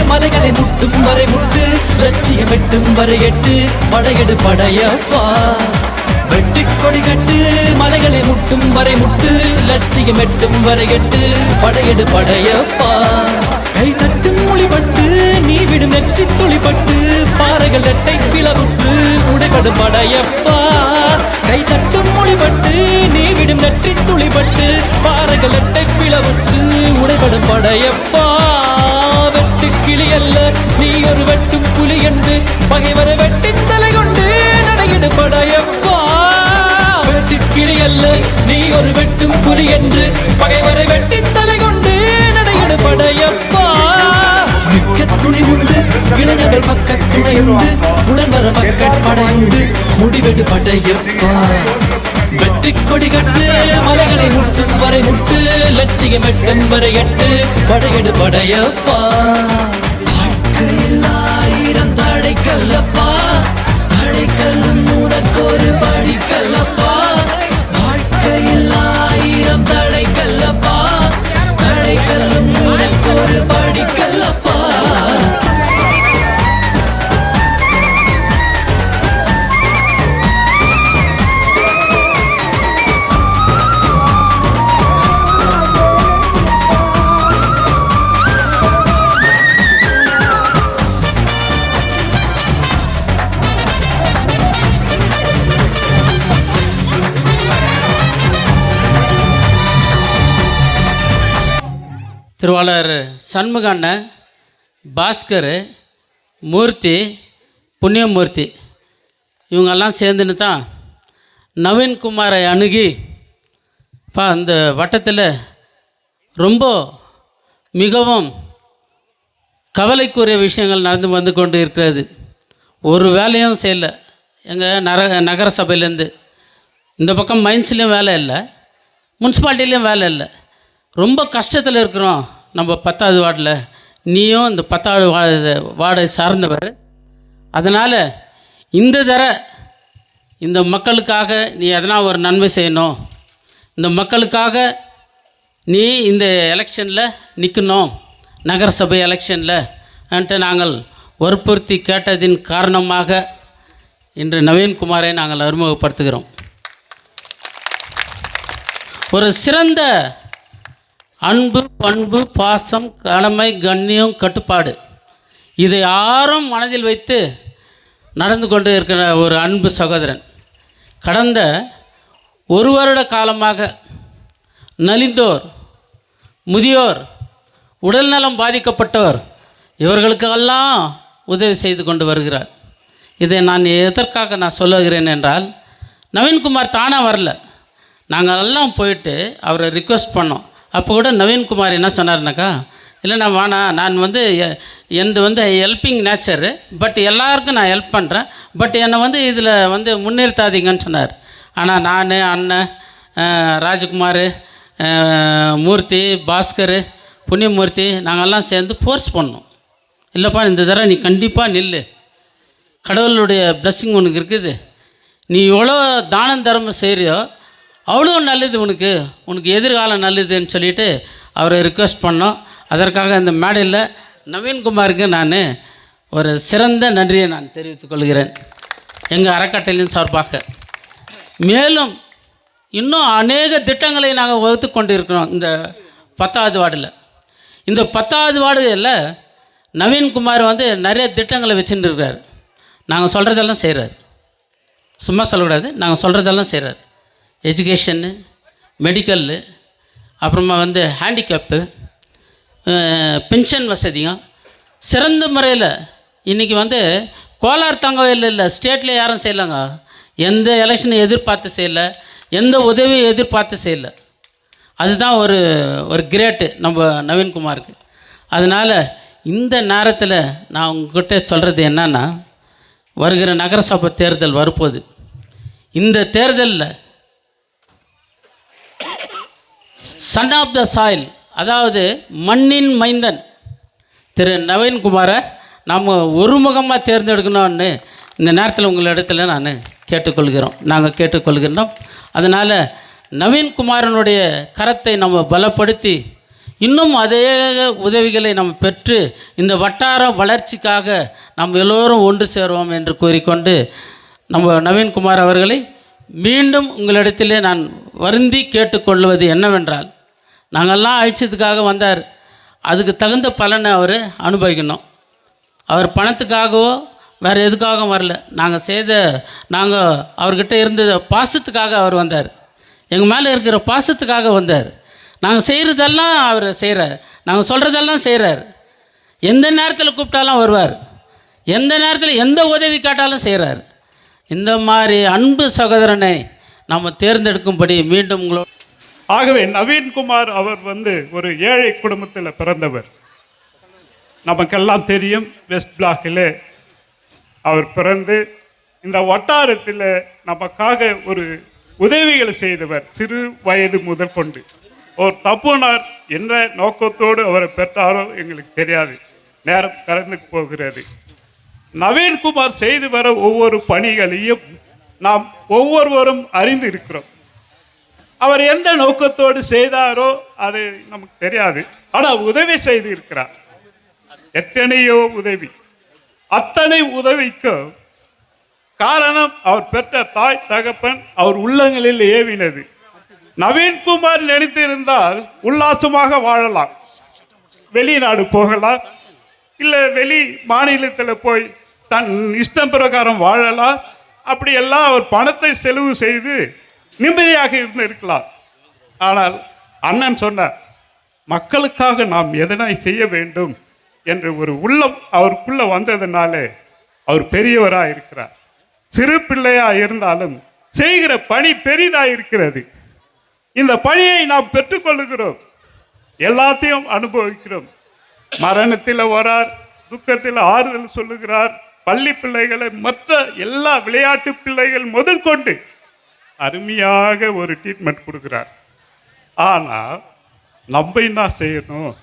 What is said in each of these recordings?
மலைகளை முட்டும் வரை முட்டு, லட்சியம் வெட்டும் வரை எட்டு, படையெடு படையப்பா. வெட்டி கொடி கட்டு, மலைகளை முட்டும் வரை முட்டு, லட்சியம் வெட்டும் வரை எட்டு, படையெடு படையப்பா. கை தட்டும் மொழிபட்டு நீ விடும் நெற்றி துளிபட்டு, பாறைகள் எட்டை பிளவுற்று உடைபடு படையப்பா. கை தட்டும் மொழிபட்டு நீ விடும் நெற்றி துளிபட்டு, பாறைகள் எட்டை பிளவுற்று உடைபடு படையப்பா. வெட்டு கிளி அல்ல நீ ஒரு வெட்டும் புலி என்று, பகைவரை வெட்டி தலை கொண்டு நடையிடு படையப்பா. வெட்டு கிளி அல்ல நீ ஒரு வெட்டும் புலி என்று, பகைவரை வெட்டி தலை கொண்டு நடையிடு படையப்பா. மிக்க துணி உண்டு இளைஞர்கள் பக்க துணையுண்டு, உடன்வர மக்கள் படையுண்டு, முடிவெடு படையப்பா. வெற்றி கொடி கட்டு, மலைகளை முட்டும் வரை முட்டு, லட்சியம் வெட்டும் வரை எட்டு, படையெடு படையப்பா. வாழ்க்கையில் ஆயிரம் தடைக்கல்லப்பா, தடைக்கல்லும் உனக்கொரு படிக்கல்லப்பா. வாழ்க்கையில் ஆயிரம் தடைக்கல்லப்பா, தடைக்கல்லும் உனக்கொரு படிக்கல்லப்பா. திருவாளர் சண்முக அண்ணன், பாஸ்கர், மூர்த்தி, புண்ணியமூர்த்தி இவங்கெல்லாம் சேர்ந்துன்னு தான் நவீன்குமாரை அணுகி, அந்த வட்டத்தில் ரொம்ப மிகவும் கவலைக்குரிய விஷயங்கள் நடந்து வந்து கொண்டு இருக்கிறது. ஒரு வேலையும் செய்யலை. எங்கள் நகர சபையிலேருந்து இந்த பக்கம் மைன்ஸ்லேயும் வேலை இல்லை, முனிசிபாலிட்டிலையும் வேலை இல்லை. ரொம்ப கஷ்டத்தில் இருக்கிறோம் நம்ம 10வது வார்டில். நீயும் இந்த 10வது வார்டை சார்ந்தவர். அதனால் இந்த இந்த மக்களுக்காக நீ எதனா ஒரு நன்மை செய்யணும், இந்த மக்களுக்காக நீ இந்த எலெக்ஷனில் நிற்கணும், நகர சபை எலெக்ஷனில் நாங்கள் வற்புறுத்தி கேட்டதின் காரணமாக இன்று நவீன்குமாரை நாங்கள் அறிமுகப்படுத்துகிறோம். ஒரு சிறந்த அன்பு, பண்பு, பாசம், கடமை, கண்ணியம், கட்டுப்பாடு இதை யாரும் மனதில் வைத்து நடந்து கொண்டு இருக்கிற ஒரு அன்பு சகோதரன். கடந்த ஒரு வருட காலமாக நலிந்தோர், முதியோர், உடல்நலம் பாதிக்கப்பட்டோர் இவர்களுக்கெல்லாம் உதவி செய்து கொண்டு வருகிறார். இதை நான் எதற்காக சொல்லுகிறேன் என்றால், நவீன்குமார் தானாக வரல, நாங்கள் எல்லாம் போயிட்டு அவரை ரிக்வெஸ்ட் பண்ணோம். அப்போ கூட நவீன்குமார் என்ன சொன்னார்னாக்கா, இல்லை நான் நான் ஹெல்பிங் நேச்சரு, பட் எல்லாருக்கும் நான் ஹெல்ப் பண்ணுறேன், பட் என்னை இதில் முன்னிறுத்தாதீங்கன்னு சொன்னார். ஆனால் நான், அண்ணன் ராஜ்குமார், மூர்த்தி, பாஸ்கர், புண்ணியமூர்த்தி நாங்கள்லாம் சேர்ந்து ஃபோர்ஸ் பண்ணோம். இல்லைப்பா, இந்த தடவை நீ கண்டிப்பாக நில்லு, கடவுளுடைய பிளஸ்ஸிங் உனக்கு இருக்குது, நீ எவ்வளோ தானம் தர்மம் செய்கிறியோ அவ்வளோ நல்லது, உனக்கு எதிர்காலம் நல்லதுன்னு சொல்லிவிட்டு அவரை ரிக்வெஸ்ட் பண்ணோம். அதற்காக இந்த மேடையில் நவீன்குமாருக்கு நான் ஒரு சிறந்த நன்றியை நான் தெரிவித்துக் கொள்கிறேன் எங்கள் அறக்கட்டளையின் சார்பாக. மேலும் இன்னும் அநேக திட்டங்களை நாங்கள் வகுத்து கொண்டு இருக்கிறோம். இந்த 10வது வார்டில், இந்த 10வது வார்டில் நவீன்குமார் நிறைய திட்டங்களை வச்சுட்டு இருக்கார். நாங்கள் சொல்கிறதெல்லாம் செய்கிறார், சும்மா சொல்லக்கூடாது, நாங்கள் சொல்கிறதெல்லாம் செய்கிறார். எஜுகேஷனு, மெடிக்கல்லு, அப்புறமா ஹேண்டிகேப்பு, பென்ஷன் வசதியும் சிறந்த முறையில் இன்றைக்கி கோலார் தங்கவேல் இல்லை, ஸ்டேட்டில் யாரும் செய்யலைங்க. எந்த எலெக்ஷனை எதிர்பார்த்து செய்யலை, எந்த உதவியை எதிர்பார்த்து செய்யலை. அதுதான் ஒரு கிரேட்டு நம்ம நவீன்குமாருக்கு. அதனால் இந்த நேரத்தில் நான் உங்ககிட்ட சொல்கிறது என்னன்னா, வருகிற நகரசபை தேர்தல் வரப்போகுது. இந்த தேர்தலில் சன் ஆஃப் த சாயில், அதாவது மண்ணின் மைந்தன் திரு நவீன்குமாரை நாம் ஒருமுகமாக தேர்ந்தெடுக்கணும்னு இந்த நேரத்தில் உங்களிடத்துல நாங்கள் கேட்டுக்கொள்கிறோம். அதனால் நவீன்குமாரனுடைய கரத்தை நம்ம பலப்படுத்தி இன்னும் அதே உதவிகளை நம்ம பெற்று இந்த வட்டார வளர்ச்சிக்காக நாம் எல்லோரும் ஒன்று சேருவோம் என்று கூறிக்கொண்டு, நம்ம நவீன்குமார் அவர்களை மீண்டும் உங்களிடத்திலே நான் வருந்தி கேட்டுக்கொள்வது என்னவென்றால், நாங்கள்லாம் அழிச்சதுக்காக வந்தார், அதுக்கு தகுந்த பலனை அவர் அனுபவிக்கணும். அவர் பணத்துக்காகவோ வேறு எதுக்காகவும் வரல. நாங்கள் அவர்கிட்ட இருந்த பாசத்துக்காக அவர் வந்தார். எங்கள் மேலே இருக்கிற பாசத்துக்காக வந்தார். நாங்கள் செய்கிறதெல்லாம் அவர் செய்கிறார், நாங்கள் சொல்கிறதெல்லாம் செய்கிறார். எந்த நேரத்தில் கூப்பிட்டாலும் வருவார், எந்த நேரத்தில் எந்த உதவி கேட்டாலும் செய்கிறார். இந்த மாதிரி அன்பு சகோதரனை நம்ம தேர்ந்தெடுக்கும்படி மீண்டும் உங்களோட. ஆகவே நவீன்குமார் அவர் ஒரு ஏழை குடும்பத்தில் பிறந்தவர். நமக்கெல்லாம் தெரியும், வெஸ்ட் பிளாக்கில் அவர் பிறந்து இந்த வட்டாரத்தில் நமக்காக ஒரு உதவிகளை செய்தவர். சிறு வயது முதல் கொண்டு ஒரு தப்புனார் என்ன நோக்கத்தோடு அவரை பெற்றாரோ எங்களுக்கு தெரியாது, நேரம் கடந்து போகிறது. நவீன்குமார் செய்து வர ஒவ்வொரு பணிகளையும் நாம் ஒவ்வொருவரும் அறிந்து இருக்கிறோம். அவர் எந்த நோக்கத்தோடு செய்தாரோ அது நமக்கு தெரியாது, ஆனால் உதவி செய்து இருக்கிறார். எத்தனையோ உதவி, அத்தனை உதவிக்கும் காரணம் அவர் பெற்ற தாய் தகப்பன் அவர் உள்ளங்களில் ஏவினது. நவீன்குமார் நினைத்திருந்தால் உல்லாசமாக வாழலாம், வெளிநாடு போகலாம், இல்லை வெளி மாநிலத்தில் போய் தன் இஷ்டம் பிரகாரம் வாழலாம். அப்படியெல்லாம் அவர் பணத்தை செலவு செய்து நிம்மதியாக இருக்கலாம். ஆனால் அண்ணன் சொன்னார், மக்களுக்காக நாம் எதனாய் செய்ய வேண்டும் என்று ஒரு உள்ளம் அவருக்குள்ள வந்ததுனால அவர் பெரியவராக இருக்கிறார். சிறு பிள்ளையாக இருந்தாலும் செய்கிற பணி பெரிதாக இருக்கிறது. இந்த பணியை நாம் பெற்றுக்கொள்ளுகிறோம், எல்லாத்தையும் அனுபவிக்கிறோம். மரணத்தில் வரார், துக்கத்தில் ஆறுதல் சொல்லுகிறார். பள்ளி பிள்ளைகளை மற்ற எல்லா விளையாட்டு பிள்ளைகள் முதல் கொண்டு அருமையாக ஒரு ட்ரீட்மெண்ட் கொடுக்குறார். ஆனால் நம்ம என்ன செய்யணும்,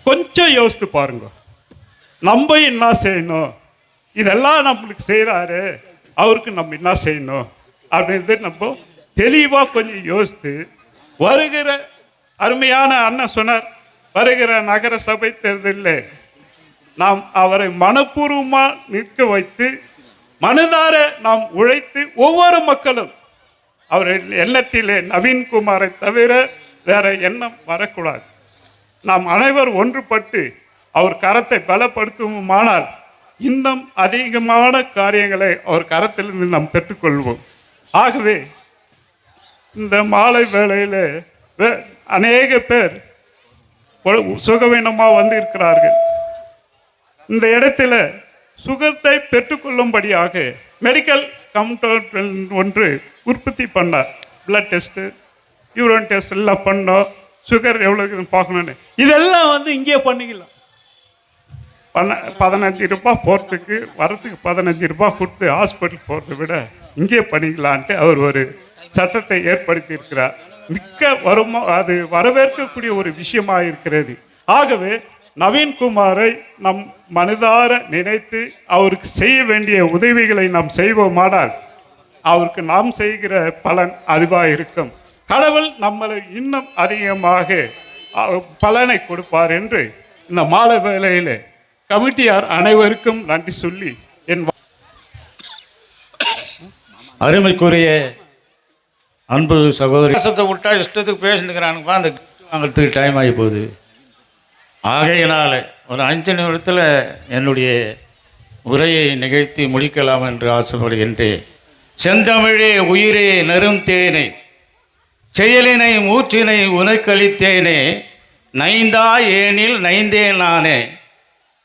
கொஞ்சம் யோசித்து பாருங்க. நம்ம என்ன செய்யணும், இதெல்லாம் நம்மளுக்கு செய்கிறாரு, அவருக்கு நம்ம என்ன செய்யணும் அப்படின்றது நம்ம தெளிவாக கொஞ்சம் யோசித்து, வருகிற அருமையான அண்ணன் சொன்னார், வருகிற நகர சபை தேர்தலில் நாம் அவரை மனப்பூர்வமாக நிற்க வைத்து மனதார நாம் உழைத்து ஒவ்வொரு மக்களும் அவர் எண்ணத்திலே நவீன்குமாரை தவிர வேற எண்ணம் வரக்கூடாது. நாம் அனைவர் ஒன்றுபட்டு அவர் கரத்தை பலப்படுத்துவோமானால் இன்னும் அதிகமான காரியங்களை அவர் கரத்திலிருந்து நாம் பெற்றுக்கொள்வோம். ஆகவே இந்த மாலை வேளையில் அநேக பேர் சுகவீனமாக வந்து இருக்கிறார்கள். இந்த இடத்துல சுகத்தை பெற்றுக்கொள்ளும்படியாக மெடிக்கல் கவுண்டர் ஒன்று உற்பத்தி பண்ணார். பிளட் டெஸ்ட்டு, யூரின் டெஸ்ட் எல்லாம் பண்ணோம், சுகர் எவ்வளோ பார்க்கணுன்னு. இதெல்லாம் இங்கே பண்ணிக்கலாம். 15 ரூபாய் போகிறதுக்கு வரத்துக்கு 15 ரூபாய் கொடுத்து ஹாஸ்பிட்டல் போகிறத விட இங்கே பண்ணிக்கலான்ட்டு அவர் ஒரு சட்டத்தை ஏற்படுத்தி இருக்கிறார். மிக்க அது வரவேற்கக்கூடிய ஒரு விஷயமாக இருக்கிறது. ஆகவே நவீன்குமாரை நம் மனதார நினைத்து அவருக்கு செய்ய வேண்டிய உதவிகளை நாம் செய்வோமானால் அவருக்கு நாம் செய்கிற பலன் அதுவாக இருக்கும். கடவுள் நம்மளை இன்னும் அதிகமாக பலனை கொடுப்பார் என்று இந்த மாலை வேளையில் கமிட்டியார் அனைவருக்கும் நன்றி சொல்லி என் அருமைக்குரிய அன்பு சகோதரி விட்டா இஷ்டத்துக்கு பேசினுக்கிறானுப்பா, அந்த வாங்கிறதுக்கு டைம் ஆகி போகுது. ஆகையினால ஒரு 5 நிமிடத்தில் என்னுடைய உரையை நிகழ்த்தி முடிக்கலாம் என்று ஆசைப்படுகின்றேன். செந்தமிழே உயிரே நெரும் தேனே, செயலினை மூச்சினை உனக்களித்தேனே, நைந்தா ஏனில் நைந்தேன் நானே,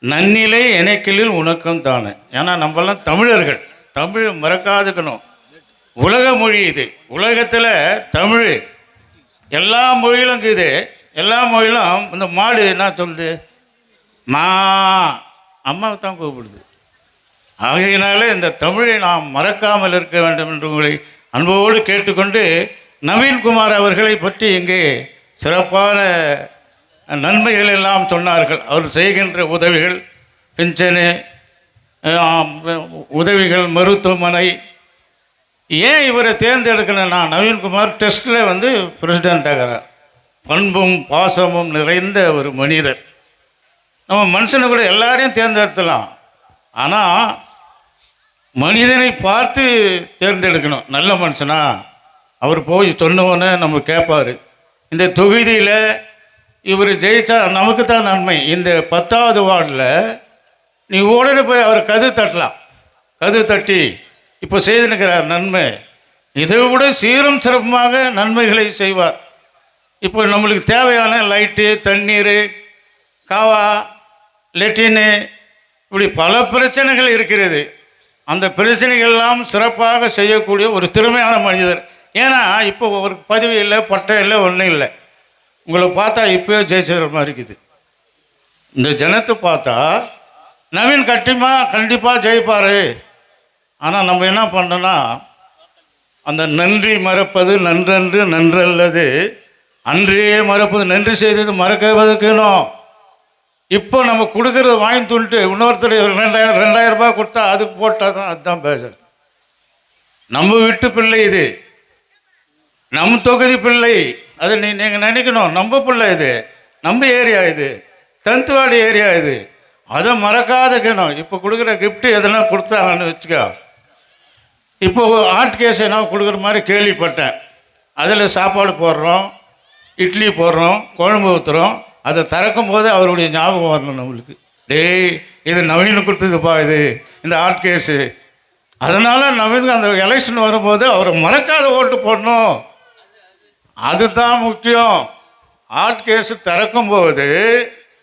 நன்னிலை எனக்கிலில் உனக்கும் தானே. ஏன்னா நம்மளாம் தமிழர்கள், தமிழ் மறக்காதுக்கணும். உலக மொழி இது. உலகத்தில் தமிழ் எல்லா மொழியிலும் இருக்குது. எல்லா மொழியிலும் இந்த மாடு என்ன சொல்லுது, மா அம்மாவை தான் கூப்பிடுது. ஆகையினாலே இந்த தமிழை நாம் மறக்காமல் இருக்க வேண்டும் என்று உங்களை அன்போடு கேட்டுக்கொண்டு, நவீன்குமார் அவர்களை பற்றி இங்கே சிறப்பான நன்மைகள் எல்லாம் சொன்னார்கள். அவர் செய்கின்ற உதவிகள், பென்ஷனு, உதவிகள், மருத்துவமனை. ஏன் இவரை தேர்ந்தெடுக்கணும்னா, நவீன்குமார் டெஸ்ட்டில் வந்து பிரசிடென்ட் ஆகிறார். பண்பும் பாசமும் நிறைந்த ஒரு மனிதர். நம்ம மனுஷனை கூட எல்லாரையும் தேர்ந்தெடுத்தலாம், ஆனால் மனிதனை பார்த்து தேர்ந்தெடுக்கணும். நல்ல மனுஷனா அவர் போய் சொன்னோன்னே நம்ம கேட்பார். இந்த தொகுதியில் இவர் ஜெயிச்சா நமக்கு தான் நன்மை. இந்த 10வது வார்டில் நீ உடனே போய் அவர் கது தட்டலாம். கது தட்டி இப்போ செய்துனுக்கிறார் நன்மை, இதை விட சீரும் சிறப்புமாக நன்மைகளை செய்வார். இப்போ நம்மளுக்கு தேவையான லைட்டு, தண்ணீர், காவா, லெட்டின்னு, இப்படி பல பிரச்சனைகள் இருக்கிறது. அந்த பிரச்சனைகள்லாம் சிறப்பாக செய்யக்கூடிய ஒரு திறமையான மனிதர். ஏன்னா இப்போ ஒரு பதவி இல்லை, பட்டம் இல்லை, ஒன்றும் இல்லை. உங்களை பார்த்தா இப்போயே ஜெயிச்சுற மாதிரி இருக்குது. இந்த ஜனத்தை பார்த்தா நவீன் கண்டிப்பாக ஜெயிப்பார். ஆனால் நம்ம என்ன பண்ணோன்னா, அந்த நன்றி மறப்பது நன்றன்று நன்றல்லது, அன்றே மறப்பது நன்றி செய்தது மறக்கவதுக்கணும். இப்போ நம்ம கொடுக்கறத வாங்கி துண்டுட்டு இன்னொருத்தர் 2000 ரூபாய் கொடுத்தா அதுக்கு போட்டால் தான் அதுதான் பேச. நம்ம வீட்டு பிள்ளை இது, நம்ம தொகுதி பிள்ளை, அதை நீங்கள் நினைக்கணும். நம்ம பிள்ளை இது, நம்ம ஏரியா இது, தந்துவாடி ஏரியா இது, அதை மறக்காதக்கணும். இப்போ கொடுக்குற கிஃப்ட்டு எதனா கொடுத்தாங்கன்னு வச்சுக்கோ. இப்போ ஆர்ட் கேஸ் என்ன கொடுக்குற மாதிரி கேள்விப்பட்டேன். அதில் சாப்பாடு போடுறோம், இட்லி போடுறோம், குழம்பு ஊற்றுறோம். அதை திறக்கும் போது அவருடைய ஞாபகம் வரணும் நம்மளுக்கு. டேய், இது நவீன் கொடுத்ததுப்பா, இது இந்த ஆர்ட் கேஸு. அதனால் நவீனுக்கு அந்த எலெக்ஷன் வரும்போது அவரை மறக்காத ஓட்டு போடணும். அதுதான் முக்கியம். ஆர்ட் கேஸு திறக்கும்போது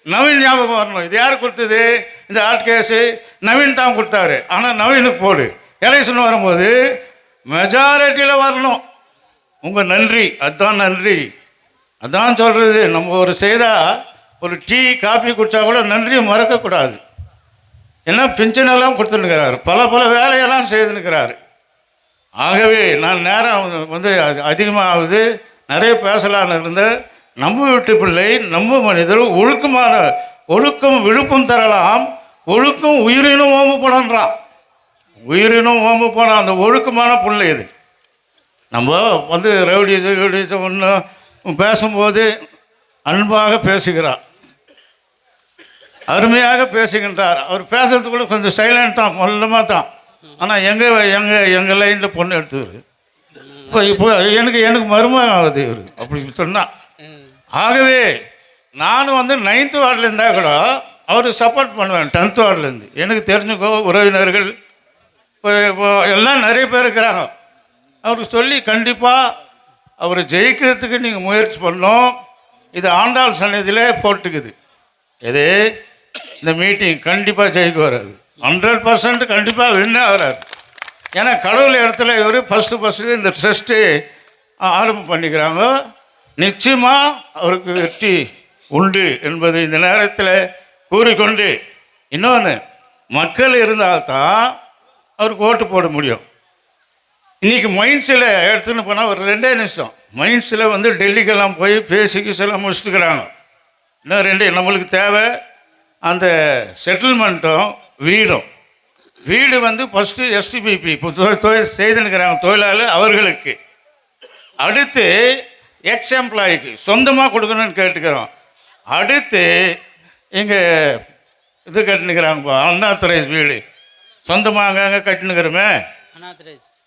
நவீன் ஞாபகம் வரணும். இது யார் கொடுத்தது? இந்த ஆர்ட் கேஸு நவீன் தான் கொடுத்தாரு. ஆனால் நவீனுக்கு போடு. எலெக்ஷன் வரும்போது மெஜாரிட்டியில் வரணும். உங்கள் நன்றி, அதுதான் நன்றி. அதான் சொல்கிறது. நம்ம ஒரு செய்தால், ஒரு டீ காஃபி குடித்தா கூட நன்றியை மறக்கக்கூடாது. ஏன்னா பென்ஷனெல்லாம் கொடுத்துன்னுக்கிறாரு, பல வேலையெல்லாம் செய்துன்னுக்கிறாரு. ஆகவே நான் நேரம் வந்து அதிகமாகுது, நிறைய பேசலான்னு இருந்தேன். நம்ம வீட்டு பிள்ளை, நம்ம மனிதர் ஒழுக்கம் விழுப்பும் தரலாம், ஒழுக்கம் உயிரினும் ஓம்பு போனன்றான். உயிரினும் ஓம்பு போன அந்த ஒழுக்கமான பிள்ளை இது. நம்ம வந்து ரவுடிசம் ஒன்று பேசும்போது அன்பாக பேசுகிறார், அருமையாக பேசுகின்றார். அவர் பேசுறது கூட கொஞ்சம் சைலண்ட் தான், மொல்லமாக தான். ஆனால் எங்கள் லைனில் பொண்ணு எடுத்துரு. இப்போ எனக்கு மருமகம் ஆகுது இவர் அப்படி சொன்னால். ஆகவே நானும் வந்து 9th வார்டில் இருந்தால் கூட அவருக்கு சப்போர்ட் பண்ணுவேன். 10th வார்டிலேருந்து எனக்கு தெரிஞ்சுக்கோ உறவினர்கள் இப்போ எல்லாம் நிறைய பேர் இருக்கிறாங்க. அவருக்கு சொல்லி கண்டிப்பாக அவர் ஜெயிக்கிறதுக்கு நீங்கள் முயற்சி பண்ணோம். இது ஆண்டாள் சன்னதியிலே போட்டுக்குது. இது இந்த மீட்டிங் கண்டிப்பாக ஜெயிக்க வராது, 100% கண்டிப்பாக வின் ஆகிறார். ஏன்னா கடவுள் இடத்துல இவர் ஃபஸ்ட்டு இந்த ட்ரஸ்ட்டு ஆரம்பம் பண்ணிக்கிறாங்க. நிச்சயமாக அவருக்கு வெற்றி உண்டு என்பது இந்த நேரத்தில் கூறிக்கொண்டு, இன்னொன்று, மக்கள் இருந்தால்தான் அவருக்கு ஓட்டு போட முடியும். இன்றைக்கி மைண்ட்ஸில் எடுத்துன்னு போனால் ஒரு 2 நிமிஷம் மைண்ட்ஸில் வந்து டெல்லிக்கெல்லாம் போய் பேசிக்கிச்செல்லாம் முடிச்சுட்டுக்கிறாங்க. இன்னும் நம்மளுக்கு தேவை அந்த செட்டில்மெண்ட்டும் வீடும். வீடு வந்து ஃபஸ்ட்டு எஸ்டிபிபி இப்போ தொழில் செய்துன்னுக்கிறாங்க தொழிலாளர் அவர்களுக்கு. அடுத்து எக்ஸ் எம்ப்ளாய்க்கு சொந்தமாக கொடுக்கணும்னு கேட்டுக்கிறோம். அடுத்து இங்கே இது கட்டினுக்கிறாங்கப்பா, அண்ணாதுரைஸ் வீடு சொந்தமாக அங்கே கட்டினுக்கிறோமே,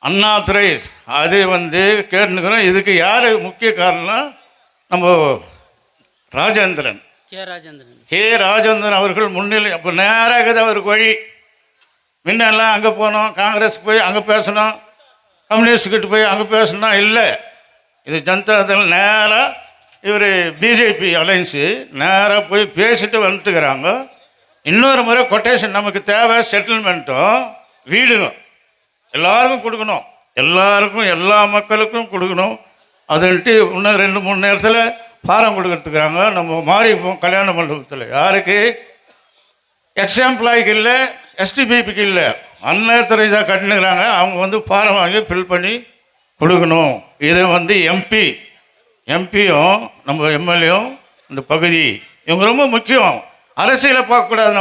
அண்ணாதுரைஸ் அது வந்து கேட்டுனுக்கிறோம். இதுக்கு யார் முக்கிய காரணம்? நம்ம ராஜேந்திரன், கே ராஜேந்திரன் அவர்கள் முன்னிலை. அப்போ நேராக அவருக்கு வழி. முன்னெல்லாம் அங்கே போனோம், காங்கிரஸுக்கு போய் அங்கே பேசணும், கம்யூனிஸ்ட்கிட்ட போய் அங்கே பேசணும். இல்லை, இது ஜனதாதள் நேராக இவர் பிஜேபி அலைன்ஸு நேராக போய் பேசிட்டு வந்துட்டுக்கிறாங்க. இன்னொரு முறை கொட்டேஷன் நமக்கு தேவை, செட்டில்மெண்ட்டும் வீடுங்க எல்லாருக்கும் கொடுக்கணும், எல்லாருக்கும் எல்லா மக்களுக்கும் கொடுக்கணும். அதுன்ட்டு இன்னும் 2-3 நேரத்தில் ஃபாரம் கொடுக்கறதுக்குறாங்க. நம்ம மாறி கல்யாண மண்டபத்தில் யாருக்கு? எக்ஸாம்பிளாய்க்கு இல்லை, எஸ்டிபிபிக்கு இல்லை, அன்னர் தெரேசா கட்டினுக்கிறாங்க. அவங்க வந்து ஃபாரம் வாங்கி ஃபில் பண்ணி கொடுக்கணும். இதை வந்து எம்பியும் நம்ம எம்எல்ஏயும் இந்த பகுதி இவங்க ரொம்ப முக்கியம். அரசியலை பார்க்கக்கூடாது,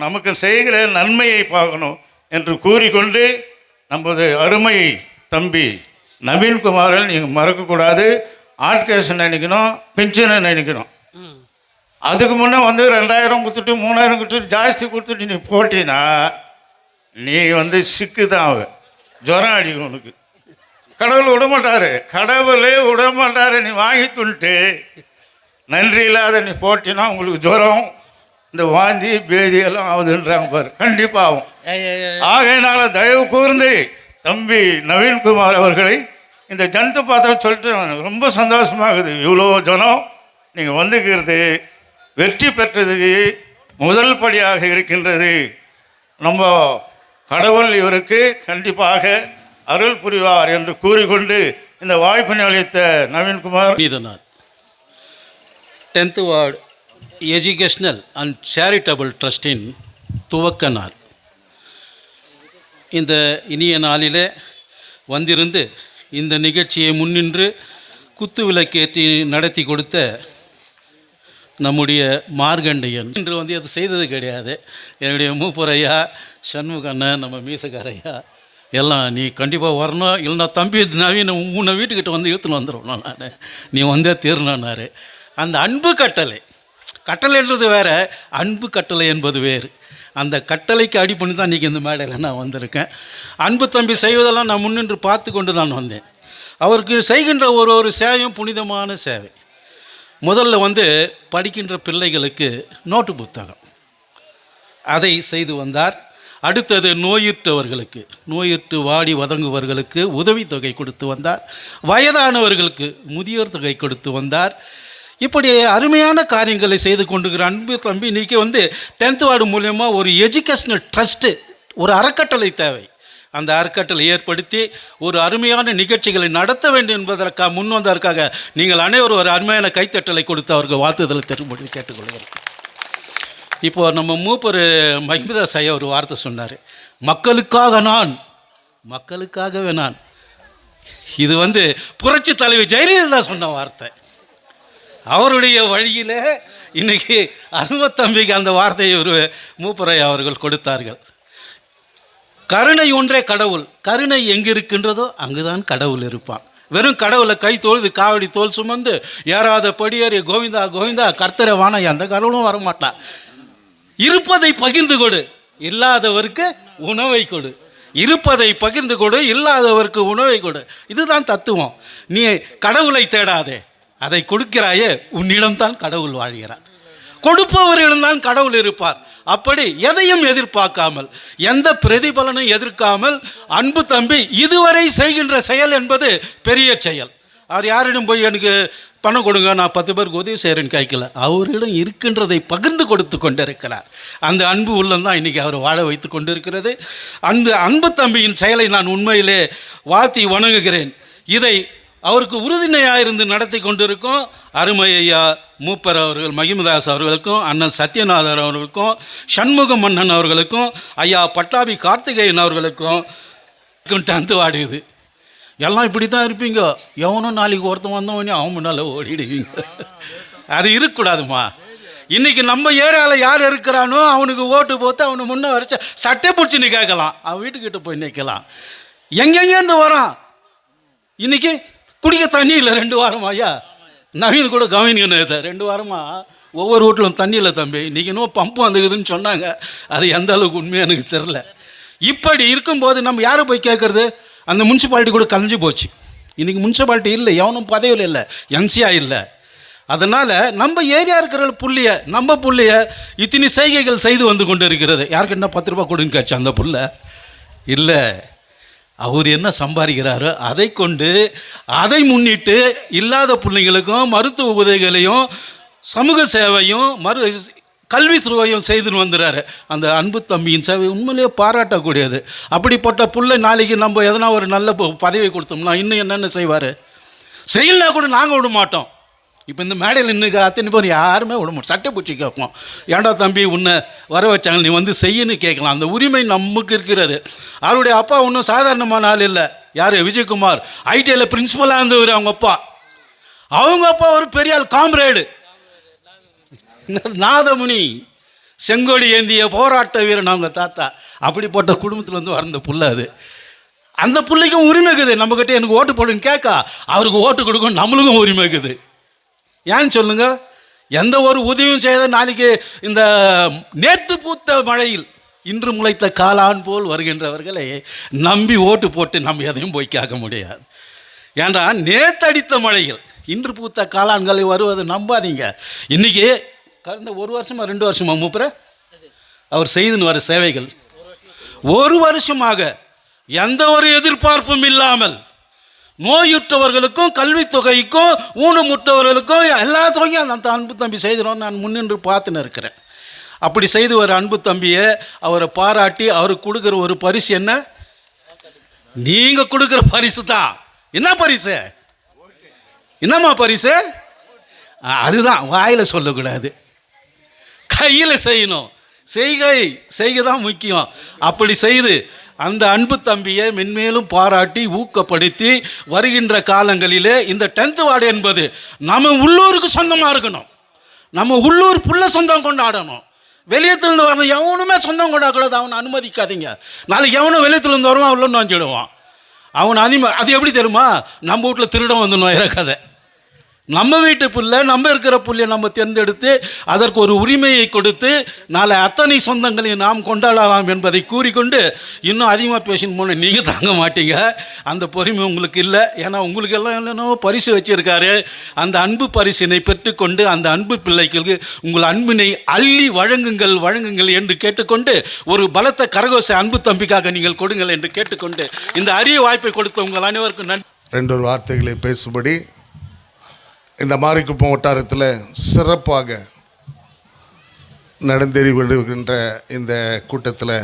நமக்கு செய்கிற நன்மையை பார்க்கணும் என்று கூறிக்கொண்டு நமது அருமை தம்பி நவீன்குமாரை நீங்கள் மறக்கக்கூடாது. ஆட்கேஷன் நினைக்கணும், பென்ஷனை நினைக்கணும். அதுக்கு முன்னே வந்து 2000 கொடுத்துட்டு 3000 கொடுத்துட்டு ஜாஸ்தி கொடுத்துட்டு நீ போட்டினா நீ வந்து சிக்கு தான் ஆக, ஜுரம் அடிக்கும் உனக்கு. கடவுள் கடவுளே விடமாட்டார். நீ வாங்கி துன்ட்டு நன்றி இல்லாத நீ போட்டினா உங்களுக்கு ஜுரம், இந்த வாந்தி பேதியெல்லாம் ஆகுதுன்றாங்க பாரு, கண்டிப்பாக ஆகும். ஆகையினால தயவு கூர்ந்து தம்பி நவீன்குமார் அவர்களை இந்த ஜனத்தை பார்த்தா சொல்லிட்டு ரொம்ப சந்தோஷமாகுது. இவ்வளோ ஜனம் நீங்கள் வந்துக்கிறது வெற்றி பெற்றதுக்கு முதல் படியாக இருக்கின்றது. நம்ம கடவுள் இவருக்கு கண்டிப்பாக அருள் புரிவார் என்று கூறிக்கொண்டு இந்த வாய்ப்பினை அளித்த நவீன்குமார் மீதநாத் 10th ward educational and charitable ட்ரஸ்டின் துவக்க நாள். இந்த இனிய நாளிலே வந்திருந்து இந்த நிகழ்ச்சியை முன்னின்று குத்து விளக்கேற்றி நடத்தி கொடுத்த நம்முடைய மார்கண்டையன் இன்று வந்து அது செய்தது கிடையாது. என்னுடைய மூப்பரையா, சண்முகண்ணன், நம்ம மீசக்காரையா எல்லாம் நீ கண்டிப்பாக வரணும், இல்லைனா தம்பி நவீன உன்னை வீட்டுக்கிட்ட வந்து இழுத்துன்னு வந்துடுவேன் நான், நீ வந்தே தீரணுன்னாரு. அந்த அன்பு கட்டளைன்றது வேறு, அன்பு கட்டளை என்பது வேறு. அந்த கட்டளைக்கு அடி பண்ணி தான் இன்றைக்கி இந்த மேடையில் நான் வந்திருக்கேன். அன்பு தம்பி செய்வதெல்லாம் நான் முன்னின்று பார்த்து கொண்டு தான் வந்தேன். அவருக்கு செய்கின்ற ஒரு சேவையும் புனிதமான சேவை. முதல்ல வந்து படிக்கின்ற பிள்ளைகளுக்கு நோட்டு புத்தகம் அதை செய்து வந்தார். அடுத்தது நோயுற்று வாடி வதங்குவர்களுக்கு உதவித்தொகை கொடுத்து வந்தார். வயதானவர்களுக்கு முதியோர் தொகை கொடுத்து வந்தார். இப்படி அருமையான காரியங்களை செய்து கொண்டிருக்கிற அன்பு தம்பி இன்றைக்கி வந்து 10th வார்டு மூலயமா ஒரு எஜுகேஷ்னல் ட்ரஸ்ட்டு, ஒரு அறக்கட்டளை தேவை. அந்த அறக்கட்டளை ஏற்படுத்தி ஒரு அருமையான நிகழ்ச்சிகளை நடத்த வேண்டும் என்பதற்காக முன் வந்ததற்காக நீங்கள் அனைவரும் ஒரு அருமையான கைத்தட்டலை கொடுத்து அவர்கள் வாழ்த்துதலை தரும்படி கேட்டுக்கொள்கிறேன். இப்போது நம்ம மூப்பர் மஹிமதாஸ் ஐயா ஒரு வார்த்தை சொன்னார், மக்களுக்காகவே நான். இது வந்து புரட்சி தலைவி ஜெயலலிதா சொன்ன வார்த்தை. அவருடைய வழியில் இன்றைக்கி அருமத்தம்பிக்கு அந்த வார்த்தையை ஒரு மூப்பரை அவர்கள் கொடுத்தார்கள். கருணை ஒன்றே கடவுள். கருணை எங்கே இருக்கின்றதோ அங்குதான் கடவுள் இருப்பான். வெறும் கடவுளை கை தொழுது காவடி தோல் சுமந்து ஏறாத படியேறி கோவிந்தா கோவிந்தா கர்த்தரை வான எந்த கடவுளும் வரமாட்டான். இருப்பதை பகிர்ந்து கொடு, இல்லாதவருக்கு உணவை கொடு. இருப்பதை பகிர்ந்து கொடு, இல்லாதவருக்கு உணவை கொடு. இதுதான் தத்துவம். நீ கடவுளை தேடாதே, அதை கொடுக்கிறாயே, உன்னிடம்தான் கடவுள் வாழ்கிறார். கொடுப்பவர்களிடம்தான் கடவுள் இருப்பார். அப்படி எதையும் எதிர்பார்க்காமல், எந்த பிரதிபலனும் எதிர்க்காமல் அன்பு தம்பி இதுவரை செய்கின்ற செயல் என்பது பெரிய செயல். அவர் யாரிடம் போய் எனக்கு பணம் கொடுங்க, நான் 10 பேருக்கு உதவி செய்கிறேன்னு கேட்கல. அவரிடம் இருக்கின்றதை பகிர்ந்து கொடுத்து கொண்டிருக்கிறார். அந்த அன்பு உள்ளம்தான் இன்றைக்கி அவர் வாழ வைத்து கொண்டிருக்கிறது. அன்பு தம்பியின் செயலை நான் உண்மையிலே வாழ்த்தி வணங்குகிறேன். இதை அவருக்கு உறுதுணையாக இருந்து நடத்தி கொண்டிருக்கும் அருமை ஐயா மூப்பர் அவர்கள், மகிமதாஸ் அவர்களுக்கும், அண்ணன் சத்யநாதன் அவர்களுக்கும், சண்முக மன்னன் அவர்களுக்கும், ஐயா பட்டாபி கார்த்திகேயன் அவர்களுக்கும் 10th வார்டு இது எல்லாம் இப்படி தான் இருப்பீங்க. எவனும் நாளைக்கு ஒருத்தன் வந்தவனே அவன் முன்னால் ஓடிடுவீங்க. அது இருக்கக்கூடாதுமா. இன்றைக்கி நம்ம ஏரியாவில் யார் இருக்கிறானோ அவனுக்கு ஓட்டு போட்டு அவனை முன்னே வரைச்ச சட்டை பிடிச்சி நீ கேட்கலாம், அவன் வீட்டுக்கிட்ட போய் நிற்கலாம். எங்கெங்கேருந்து வரான். இன்றைக்கி குடிக்க தண்ணி இல்லை 2 வாரமா. ஐயா நவீன் கூட கவனிக்கணும், 2 வாரமாக ஒவ்வொரு வீட்டிலும் தண்ணி இல்லை தம்பி. இன்றைக்கி இன்னும் பம்பு வந்துக்குதுன்னு சொன்னாங்க. அது எந்த அளவுக்கு உண்மையாக எனக்கு தெரில. இப்படி இருக்கும்போது நம்ம யாரை போய் கேட்குறது? அந்த முனிசிபாலிட்டி கூட கலைஞ்சு போச்சு. இன்றைக்கி முனிசிபாலிட்டி இல்லை, எவனும் பதவியில் இல்லை, எம்சியா இல்லை. அதனால் நம்ம ஏரியா இருக்கிற நம்ம புள்ளைய இத்தனை செய்கைகள் செய்து வந்து கொண்டு இருக்கிறது. யாருக்கு என்ன 10 ரூபா கொடுன்னு கேட்ச்சு அந்த புள்ள இல்லை. அவர் என்ன சம்பாதிக்கிறாரோ அதை கொண்டு அதை முன்னிட்டு இல்லாத பிள்ளைங்களுக்கும் மருத்துவ உதவிகளையும் சமூக சேவையும் கல்வி துறையும் செய்துன்னு வந்துடுறாரு. அந்த அன்பு தம்பியின் சேவை உண்மையிலேயே பாராட்டக்கூடியது. அப்படிப்பட்ட பிள்ளை நாளைக்கு நம்ம எதனா ஒரு நல்ல பதவி கொடுத்தோம்னா இன்னும் என்னென்ன செய்வார்? செய்யலாம் கூட நாங்கள் விட மாட்டோம். இப்போ இந்த மேடையில் நின்றுக்கிற அத்தனை பேர் யாருமே விட மாட்டோம். சட்டை பூச்சி கேட்போம், ஏன்டா தம்பி உன்னை வர வச்சாங்க நீ வந்து செய்யன்னு கேட்கலாம். அந்த உரிமை நமக்கு இருக்கிறது. அவருடைய அப்பா ஒன்றும் சாதாரணமான ஆள் இல்லை. யார்? விஜயகுமார். ஐடிஐயில் பிரின்சிபலாக இருந்தவர் அவங்க அப்பா. அவங்க அப்பா ஒரு பெரிய ஆள், காம்ரேடு நாதமுனி, செங்கோடி ஏந்திய போராட்ட வீரன் அவங்க தாத்தா. அப்படிப்பட்ட குடும்பத்தில் வந்து வந்த புள்ள அது. அந்த பிள்ளைக்கும் உரிமை இருக்குது. நம்மக்கிட்ட எனக்கு ஓட்டு போடுன்னு கேட்கா, அவருக்கு ஓட்டு கொடுக்கும் நம்மளுக்கும் உரிமை இருக்குது. ஏன்னு சொல்லுங்க, எந்த ஒரு உதவியும் செய்த நாளைக்கு இந்த நேற்று பூத்த மழையில் இன்று முளைத்த காளான் போல் வருகின்றவர்களை நம்பி ஓட்டு போட்டு நம்ம எதையும் போய் கேட்க முடியாது. ஏன்டா நேற்று அடித்த மழையில் இன்று பூத்த காளான்களை வருவது நம்பாதீங்க. இன்றைக்கி கடந்த 1 வருஷமா 2 வருஷமா மூப்பரை அவர் செய்துன்னு வர சேவைகள் 1 வருஷமாக எந்த ஒரு எதிர்பார்ப்பும் இல்லாமல் நோயுற்றவர்களுக்கும் கல்வித்தொகைக்கும் ஊனமுற்றவர்களுக்கும் எல்லா தொகையும் அந்த அன்பு தம்பி செய்கிறோம். நான் முன்னின்று பார்த்துன்னு இருக்கிறேன். அப்படி செய்து ஒரு அன்பு தம்பியை அவரை பாராட்டி அவருக்கு கொடுக்குற ஒரு பரிசு என்ன? நீங்கள் கொடுக்குற பரிசு தான். என்ன பரிசு? என்னம்மா பரிசு? அதுதான் வாயில் சொல்லக்கூடாது, கையில் செய்யணும். செய்கை தான் முக்கியம். அப்படி செய்து அந்த அன்பு தம்பியை மென்மேலும் பாராட்டி ஊக்கப்படுத்தி வருகின்ற காலங்களிலே இந்த 10th வார்டு என்பது நம்ம உள்ளூருக்கு சொந்தமாக இருக்கணும். நம்ம உள்ளூர் புள்ள சொந்தம் கொண்டாடணும். வெளியத்துலேருந்து வரணும் எவனுமே சொந்தம் கொண்டாடக்கூடாது. அவனை அனுமதிக்காதீங்க. நாளைக்கு எவனும் வெளியத்துலேருந்து வருவான், உள்ள நோஞ்சிடுவான். அவன் அது எப்படி தெரியுமா? நம்ம வீட்டில் திருடம் வந்து நோயிற கதை. நம்ம வீட்டு புள்ள, நம்ம இருக்கிற புள்ளையை நம்ம தேர்ந்தெடுத்து அதற்கு ஒரு உரிமையை கொடுத்து நாளை அத்தனை சொந்தங்களையும் நாம் கொண்டாடலாம் என்பதை கூறிக்கொண்டு, இன்னும் அதிகமாக பேசின்னு போன நீங்கள் தாங்க மாட்டீங்க. அந்த பொறுமை உங்களுக்கு இல்லை. ஏன்னா உங்களுக்கு எல்லாம் இல்லைனோ பரிசு வச்சுருக்காரு. அந்த அன்பு பரிசினை பெற்றுக்கொண்டு அந்த அன்பு பிள்ளைகளுக்கு உங்கள் அன்பினை அள்ளி வழங்குங்கள் என்று கேட்டுக்கொண்டு ஒரு பலத்த கரகோசை அன்பு தம்பிக்காக நீங்கள் கொடுங்கள் என்று கேட்டுக்கொண்டு இந்த அரிய வாய்ப்பை கொடுத்த உங்கள் அனைவருக்கும் நன்றி. 2 வார்த்தைகளை பேசும்படி இந்த மாரிக்குப்பம் வட்டாரத்தில் சிறப்பாக நடந்தேறி விடுகின்ற இந்த கூட்டத்தில்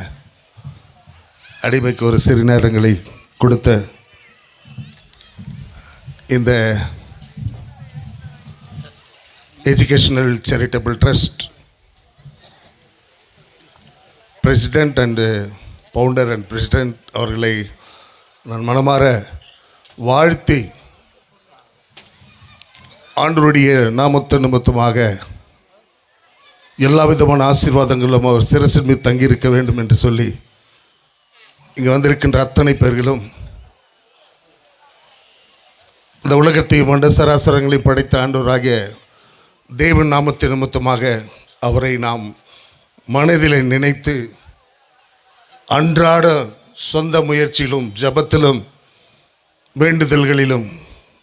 அடிமைக்கு ஒரு சிறு நேரங்களை கொடுத்த இந்த educational charitable trust president and founder and president அவர்களை நான் மனமாற வாழ்த்தி ஆண்டவருடைய நாமத்து நிமித்தமாக எல்லா விதமான ஆசீர்வாதங்களும் அவர் சிரசின் மீது தங்கியிருக்க வேண்டும் என்று சொல்லி இங்கே வந்திருக்கின்ற அத்தனை பேர்களும் இந்த உலகத்தையும் அண்ட சராசரங்களையும் படைத்த ஆண்டவராகிய தேவன் நாமத்து நிமித்தமாக அவரை நாம் மனதில் நினைத்து அன்றாட சொந்த முயற்சியிலும் ஜபத்திலும் வேண்டுதல்களிலும்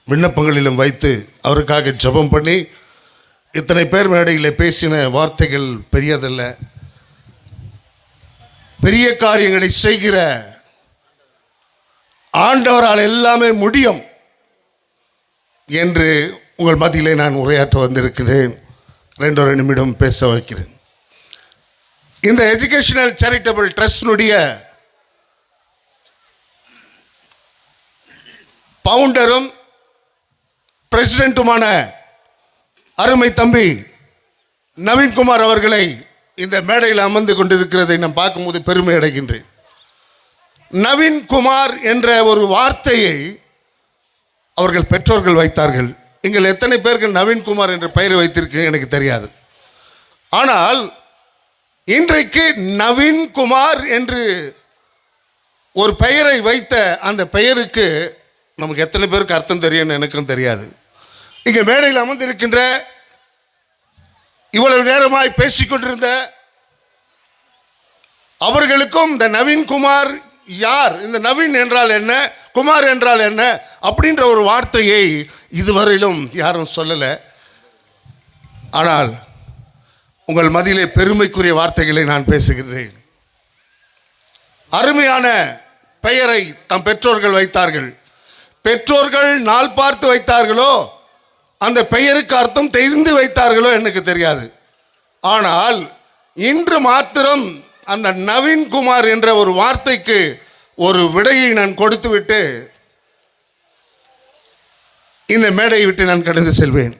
விண்ணப்பங்களிலும் வைத்து அவருக்காக ஜெபம் பண்ணி இத்தனை பேர் மேடையில் பேசின வார்த்தைகள் பெரியதல்ல. பெரிய காரியங்களை செய்கிற ஆண்டவரால் எல்லாமே முடியும் என்று உங்கள் மத்தியிலே நான் உரையாற்ற வந்திருக்கிறேன். 2 நிமிடம் பேச வைக்கிறேன். இந்த எஜுகேஷனல் சேரிட்டபிள் ட்ரஸ்டினுடைய பவுண்டரும் பிரசிடென்ட்டுமான அருமை தம்பி நவீன்குமார் அவர்களை இந்த மேடையில் அமர்ந்து கொண்டிருக்கிறதை நான் பார்க்கும்போது பெருமை அடைகின்றேன். நவீன்குமார் என்ற ஒரு வார்த்தையை அவர்கள் பெற்றோர்கள் வைத்தார்கள். நீங்கள் எத்தனை பேருக்கு நவீன்குமார் என்ற பெயர் வைத்திருக்கீங்க எனக்கு தெரியாது. ஆனால் இன்றைக்கு நவீன்குமார் என்று ஒரு பெயரை வைத்த அந்த பெயருக்கு நமக்கு எத்தனை பேருக்கு அர்த்தம் தெரியும்னு எனக்கும் தெரியாது. இங்கே மேடையில் அமர்ந்திருக்கின்ற இவ்வளவு நேரமாய் பேசிக்கொண்டிருந்த அவர்களுக்கும் இந்த நவீன்குமார் யார், இந்த நவீன் என்றால் என்ன, குமார் என்றால் என்ன அப்படின்ற ஒரு வார்த்தையை இதுவரையிலும் யாரும் சொல்லலை. ஆனால் உங்கள் மத்தியிலே பெருமைக்குரிய வார்த்தைகளை நான் பேசுகிறேன். அருமையான பெயரை தம் பெற்றோர்கள் வைத்தார்கள். பெற்றோர்கள் நாள் பார்த்து வைத்தார்களோ அந்த பெயருக்கு அர்த்தம் தெரிந்து வைத்தார்களோ எனக்கு தெரியாது. ஆனால் இன்று மாத்திரம் அந்த நவீன்குமார் என்ற ஒரு வார்த்தைக்கு ஒரு விடையை நான் கொடுத்துவிட்டு இந்த மேடையை விட்டு நான் கடந்து செல்வேன்.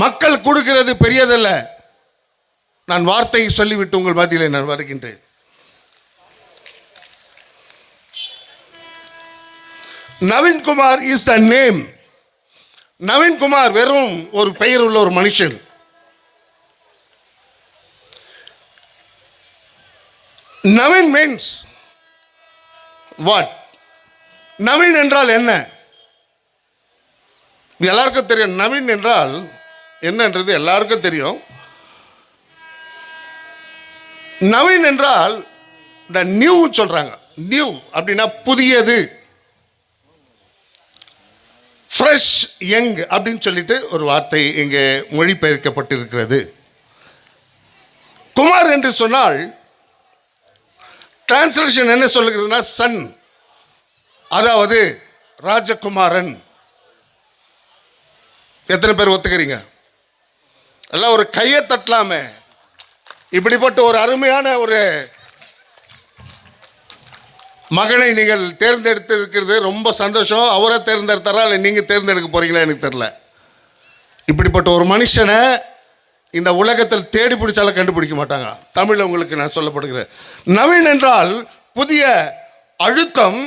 மக்கள் கொடுக்கிறது பெரியதல்ல. நான் வார்த்தையை சொல்லிவிட்டு உங்கள் மத்தியிலே நான் வருகின்றேன். Naveenkumar is the name. Naveenkumar வெறும் ஒரு பெயர் உள்ள ஒரு மனுஷன். Naveen means what? நவீன் என்றால் என்ன? எல்லாருக்கும் தெரியும். நவீன் என்றால் என்னன்றது எல்லாருக்கும் தெரியும். நவீன் என்றால் இந்த நியூ சொல்றாங்க. நியூ அப்படின்னா புதியது, ஃப்ரெஷ், யங் அப்படின்னு சொல்லிட்டு ஒரு வார்த்தை இங்கே மொழிபெயர்க்கப்பட்டிருக்கிறது. குமார் என்று சொன்னால் டிரான்ஸ்லேஷன் என்ன சொல்லுகிறதுனா சன், அதாவது ராஜகுமாரன். எத்தனை பேர் ஒத்துக்கிறீங்க? எல்லாம் ஒரு கையை தட்டலாமே. இப்படிப்பட்ட ஒரு அருமையான ஒரு மகனை நீங்கள் தேர்ந்தெடுத்து இருக்கிறது ரொம்ப சந்தோஷம். அவரை தேர்ந்தெடுத்தாரா இல்லை நீங்கள் தேர்ந்தெடுக்க போறீங்களா எனக்கு தெரியல. இப்படிப்பட்ட ஒரு மனுஷனை இந்த உலகத்தில் தேடி பிடிச்சாலும் கண்டுபிடிக்க மாட்டாங்க. தமிழில் உங்களுக்கு நான் சொல்லப்படுகிறேன். நவீன் என்றால் புதிய அழுத்தம்,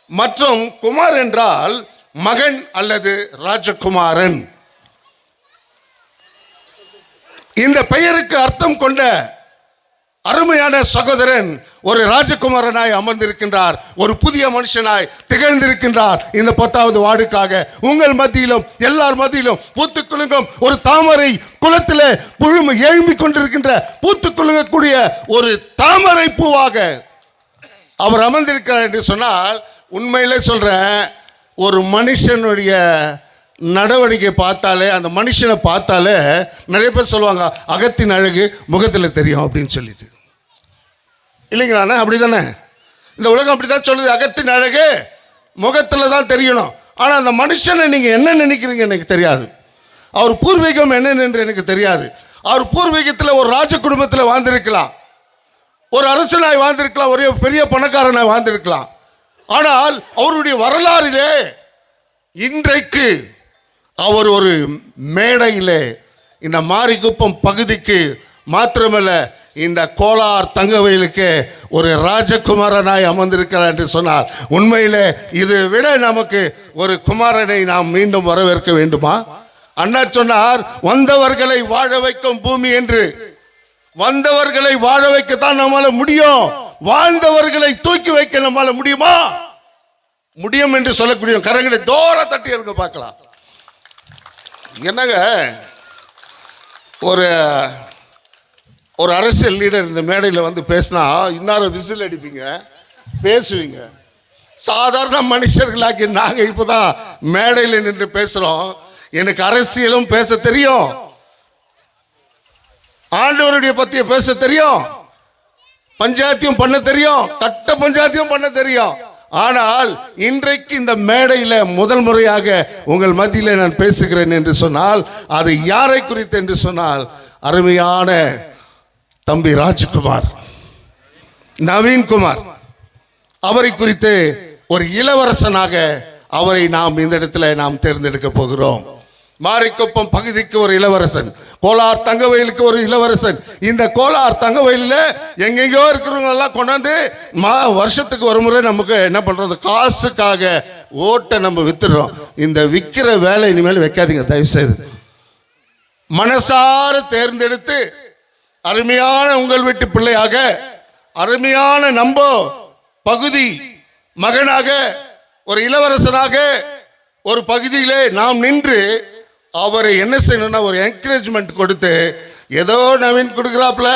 மற்றும் குமார் என்றால் மகன் அல்லது ராஜகுமாரன். இந்த பெயருக்கு அர்த்தம் கொண்ட அருமையான சகோதரன் ஒரு ராஜகுமாரனாய் அமர்ந்திருக்கின்றார். ஒரு புதிய மனுஷனாய் திகழ்ந்திருக்கின்றார். இந்த 10வது வார்டுக்காக உங்கள் மத்தியிலும் எல்லார் மத்தியிலும் பூத்துக்குலுங்கும் ஒரு தாமரை குளத்திலே புழுமை எழும்பிக் கொண்டிருக்கின்ற பூத்துக்குலுங்கக்கூடிய ஒரு தாமரை பூவாக அவர் அமர்ந்திருக்கிறார் என்று சொன்னால், உண்மையிலே சொல்றேன், ஒரு மனுஷனுடைய நடவடிக்கை பார்த்தாலே, அந்த மனுஷனை பார்த்தாலே நிறைய பேர் சொல்லுவாங்க அகத்தின் அழகு முகத்தில் தெரியும் அப்படின்னு சொல்லிட்டு. இல்லைங்களாண்ணே? அப்படி தானே இந்த உலகம் அப்படி தான் சொல்லுது. அகத்தின் அழகு முகத்தில் தான் தெரியணும். ஆனால் அந்த மனுஷனை நீங்கள் என்ன நினைக்கிறீங்க எனக்கு தெரியாது. அவர் பூர்வீகம் என்னென்னு என்று எனக்கு தெரியாது. அவர் பூர்வீகத்தில் ஒரு ராஜ குடும்பத்தில் வாழ்ந்திருக்கலாம், ஒரு அரசனாய் வாழ்ந்திருக்கலாம், ஒரு பெரிய பணக்காரனாய் வாழ்ந்திருக்கலாம். ஆனால் அவருடைய வரலாறிலே இன்றைக்கு அவர் ஒரு மேடையிலே இந்த மாரிக்குப்பம் பகுதிக்கு மாத்திரமல்ல இந்த கோலார் தங்கவயலுக்கு ஒரு ராஜகுமாரனாய் அமர்ந்திருக்கிறார் என்று சொன்னால், உண்மையிலே இதை விட நமக்கு ஒரு குமாரனை நாம் மீண்டும் வரவேற்க வேண்டுமா? அண்ணா சொன்னார், வந்தவர்களை வாழ வைக்கும் பூமி என்று. வந்தவர்களை வாழ வைக்கத்தான் நம்மால முடியும். வாழ்ந்தவர்களை தூக்கி வைக்க நம்மால முடியுமா? முடியும் என்று சொல்லக்கூடிய கரங்களை தோர தட்டி இருக்க பார்க்கலாம். என்னங்க, ஒரு அரசியல் லீடர் இந்த மேடையில் வந்து பேசினா இன்னொரு விசில் அடிப்பீங்க, பேசுவீங்க. சாதாரண மனுஷர்களாக்கி நாங்கள் இப்போதான் மேடையில் நின்று பேசுகிறோம். எனக்கு அரசியலும் பேச தெரியும், ஆண்டவருடைய பற்றிய பேச தெரியும், பஞ்சாயத்தையும் பண்ண தெரியும், கட்ட பஞ்சாயத்தையும் பண்ண தெரியும். ஆனால் இன்றைக்கு இந்த மேடையில் முதல் முறையாக உங்கள் மத்தியில் நான் பேசுகிறேன் என்று சொன்னால் அது யாரை குறித்து என்று சொன்னால், அருமையான தம்பி ராஜ்குமார், நவீன்குமார், அவரை குறித்து ஒரு இளவரசனாக அவரை நாம் இந்த இடத்துல நாம் தேர்ந்தெடுக்க போகிறோம். மாரிக்குப்பம் பகுதிக்கு ஒரு இளவரசன், கோலார் தங்கவயலுக்கு ஒரு இளவரசன். இந்த கோலார் தங்கவயலில் எங்கெங்கோ இருக்கிறவங்க எல்லாம் கொண்டாந்து வருஷத்துக்கு ஒரு முறை நமக்கு என்ன பண்றோம், காசுக்காக ஓட்டை நம்ம வித்துடுறோம். இந்த விற்கிற வேலை இனிமேல் வைக்காதீங்க தயவுசெய்து. மனசார தேர்ந்தெடுத்து அருமையான உங்கள் வீட்டு பிள்ளையாக, அருமையான நம்ப பகுதி மகனாக, ஒரு இளவரசனாக ஒரு பகுதியிலே நாம் நின்று அவரை என்ன செய்யணும்னா ஒரு என்கரேஜ்மெண்ட் கொடுத்து, ஏதோ நவீன் கொடுக்குறாப்புல,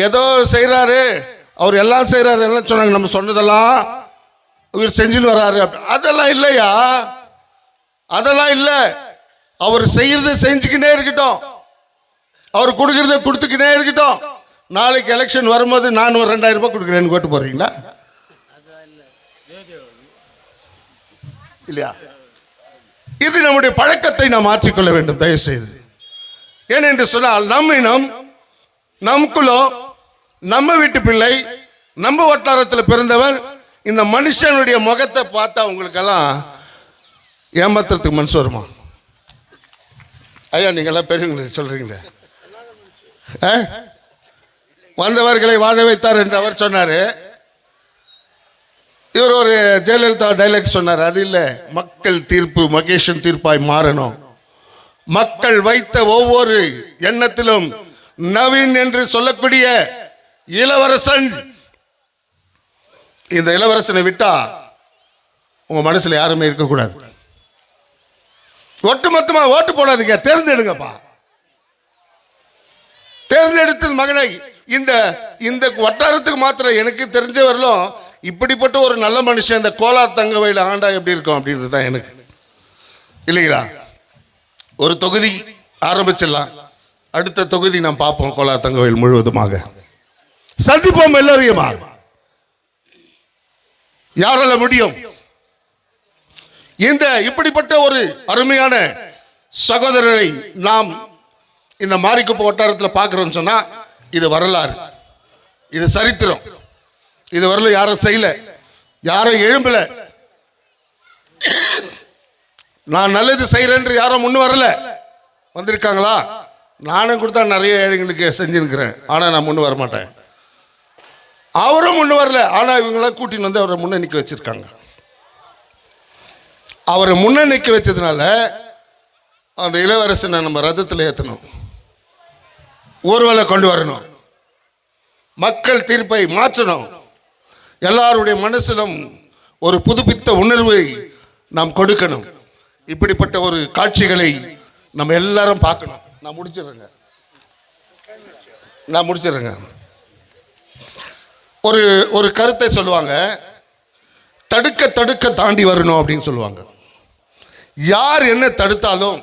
ஏதோ செய்கிறாரு, அவர் எல்லாம் செய்கிறாரு எல்லாம் சொன்னாங்க, நம்ம சொன்னதெல்லாம் இவர் செஞ்சுட்டு வர்றாரு. அதெல்லாம் இல்லையா, அதெல்லாம் இல்லை. அவர் செய்யறதை செஞ்சுக்கிட்டே இருக்கட்டும், அவர் கொடுக்கறத கொடுத்துக்கிட்டே இருக்கட்டும். நாளைக்கு எலெக்ஷன் வரும்போது நான் ஒரு 2000 ரூபாய் கொடுக்குறேன்னு ஓட்டு போறீங்களா? இல்லையா? இது நம்முடைய பழக்கத்தை நாம் மாற்றிக்கொள்ள வேண்டும் தயவு செய்து. ஏனென்று சொன்னால் நம் இனம், நம் குலம், நம்ம வீட்டு பிள்ளை, நம்ம வட்டாரத்தில் பிறந்தவன். இந்த மனுஷனுடைய முகத்தை பார்த்தா உங்களுக்கெல்லாம் ஏமாத்துறதுக்கு மனசு வருமா? ஐயா நீங்கள்லாம் பெரியவங்களை சொல்கிறீங்களே, வந்தவர்களை வாழ வைத்தார் என்று அவர் சொன்னார். இவர் ஒரு ஜெயலலிதா டைலாக் சொன்னார், அது இல்லை, மக்கள் தீர்ப்பு மகேஷன் தீர்ப்பாய் மாறணும். மக்கள் வைத்த ஒவ்வொரு எண்ணத்திலும் நவீன் என்று சொல்லக்கூடிய இளவரசன், இந்த இளவரசனை விட்டா உங்க மனசுல யாருமே இருக்கக்கூடாது. ஒட்டுமொத்தமா ஓட்டு போடாதீங்க, தேர்ந்தெடுங்கப்பா. தேர்ந்தெடுத்த மகனை இந்த இந்த வட்டாரத்துக்கு மாத்திரம் எனக்கு தெரிஞ்ச வரலும் இப்படிப்பட்ட ஒரு நல்ல மனுஷன் இந்த கோலார் தங்கவயல் ஆண்டா எப்படி இருக்கும் அப்படின்றது தான் எனக்கு, இல்லைங்களா? ஒரு தொகுதி ஆரம்பிச்சிடலாம், அடுத்த தொகுதி நாம் பார்ப்போம். கோலார் தங்கவயல் முழுவதுமாக சந்திப்போம் எல்லோரையுமா. யாரால முடியும்? இந்த இப்படிப்பட்ட ஒரு அருமையான சகோதரரை நாம் இந்த மாரிக்குப்பம் வட்டாரத்தில் பார்க்கிறோம்னு சொன்னா இது வரலாறு, இது சரித்திரம். இது வரல யாரும் செய்யல, யாரும் எழும்பல. நான் நல்லது செய்யறேன் என்று யாரும் முன்னு வரல. வந்திருக்காங்களா? நானும் கொடுத்தா நிறைய ஏழைங்களுக்கு செஞ்சிருக்கிறேன், ஆனா நான் முன்னு வர மாட்டேன். அவரும் முன்னு வரல, ஆனா இவங்களாம் கூட்டின்னு வந்து அவரை முன்ன நிக்க வச்சிருக்காங்க. அவரை முன்ன நிக்க வச்சதுனால அந்த இளவரசனை நம்ம ரதத்தில் ஏற்றணும், ஊர்வலை கொண்டு வரணும், மக்கள் தீர்ப்பை மாற்றணும், எல்லாருடைய மனசிலும் ஒரு புதுப்பித்த உணர்வை நாம் கொடுக்கணும். இப்படிப்பட்ட ஒரு காட்சிகளை நம்ம எல்லாரும் பார்க்கணும். நான் முடிச்சிடுறேங்க. ஒரு ஒரு கருத்தை சொல்லுவாங்க, தடுக்க தடுக்க தாண்டி வரணும் அப்படின்னு சொல்லுவாங்க. யார் என்ன தடுத்தாலும்,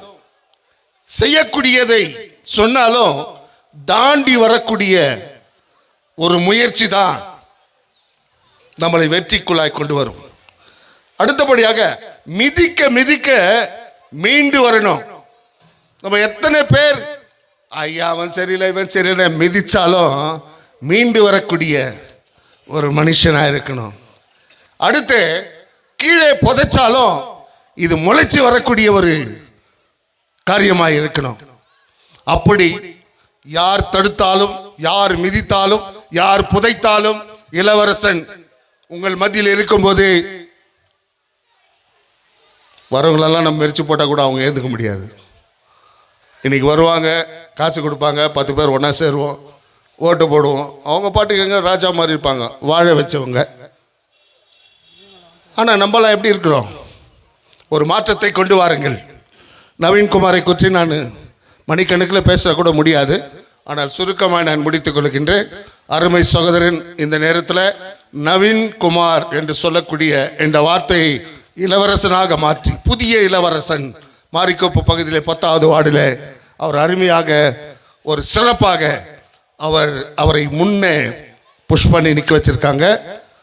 செய்யக்கூடியதை சொன்னாலும் தாண்டி வரக்கூடிய ஒரு முயற்சி தான் நம்மளை வெற்றிக்குள்ளாய் கொண்டு வரும். அடுத்தபடியாக மிதிக்க மிதிக்க மீண்டு வரணும். நம்ம எத்தனை பேர் ஐயா அவன் சரியில்லை இவன் சரியில்லை மிதிச்சாலும் மீண்டு வரக்கூடிய ஒரு மனுஷனா இருக்கணும். அடுத்து கீழே புதைச்சாலும் இது முளைச்சி வரக்கூடிய ஒரு காரியமாக இருக்கணும். அப்படி யார் தடுத்தாலும், யார் மிதித்தாலும், யார் புதைத்தாலும் இளவரசன் உங்கள் மத்தியில் இருக்கும்போது வரவங்களெல்லாம் நம்ம மெரிச்சு போட்டால் கூட அவங்க ஏற்றுக்க முடியாது. இன்னைக்கு வருவாங்க, காசு கொடுப்பாங்க, 10 பேர் ஒன்றா சேருவோம், ஓட்டு போடுவோம். அவங்க பாட்டுக்கு எங்க ராஜா மாதிரி இருப்பாங்க, வாழ வச்சவங்க. ஆனால் நம்மளாம் எப்படி இருக்கிறோம்? ஒரு மாற்றத்தை கொண்டு வாருங்கள். நவீன்குமாரை குறித்து நான் மணிக்கணக்கில் பேச கூட முடியாது, ஆனால் சுருக்கமாக நான் முடித்துக் கொள்கின்றேன். அருமை சகோதரன் இந்த நேரத்தில் நவீன்குமார் என்று சொல்லக்கூடிய இந்த வார்த்தையை இளவரசனாக மாற்றி, புதிய இளவரசன் மாரிக்கோப்பு பகுதியில் 10வது வார்டில் அவர் அருமையாக ஒரு சிறப்பாக அவரை முன்னே புஷ் பண்ணி நிற்க வச்சிருக்காங்க.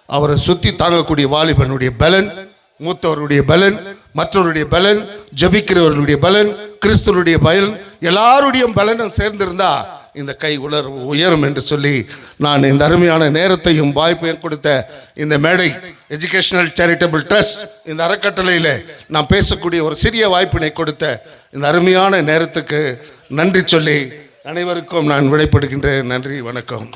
அவரை சுற்றி தாங்கக்கூடிய வாலிபனுடைய பலன், மூத்தவருடைய பலன், மற்றவருடைய பலன், ஜபிக்கிறவர்களுடைய பலன், கிறிஸ்துவனுடைய பலன், எல்லாருடைய பலனும் சேர்ந்திருந்தா இந்த கை உயரும் என்று சொல்லி நான் இந்த அருமையான நேரத்தையும் வாய்ப்பையும் கொடுத்த இந்த மேடை எஜுகேஷனல் சேரிட்டபிள் ட்ரஸ்ட் இந்த அறக்கட்டளையில் நான் பேசக்கூடிய ஒரு சிறிய வாய்ப்பினை கொடுத்த இந்த அருமையான நேரத்துக்கு நன்றி சொல்லி அனைவருக்கும் நான் விடைபெறுகின்றேன். நன்றி, வணக்கம்.